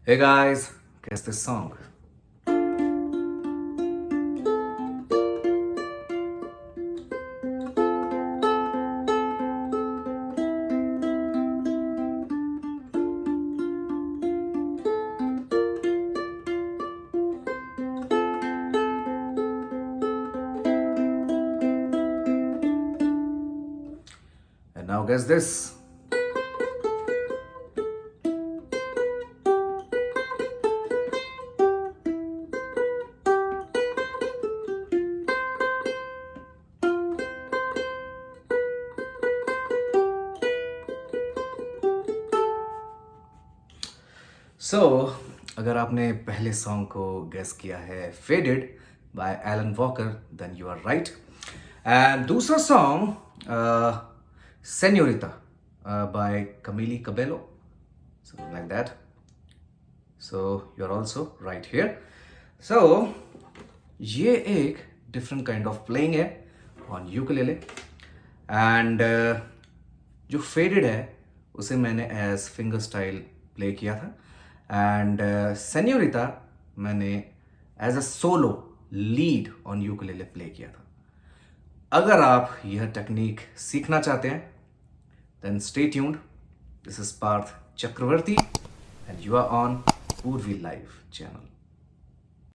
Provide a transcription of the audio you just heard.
Hey guys, guess this song. And now guess this. So, अगर आपने पहले song को गेस किया है faded by Alan Walker then you are right and दूसरा song Senorita by Camila Cabello something like that. So you are also right here. So ये एक different kind of playing है ऑन यूकेलेले एंड जो Faded है उसे मैंने as finger style play किया था एंड सेन्योरिटा मैंने as a solo lead on ukulele play किया था. अगर आप यह टेक्निक सीखना चाहते हैं then stay tuned. This is Parth Chakraborty and you are on Purvi live channel.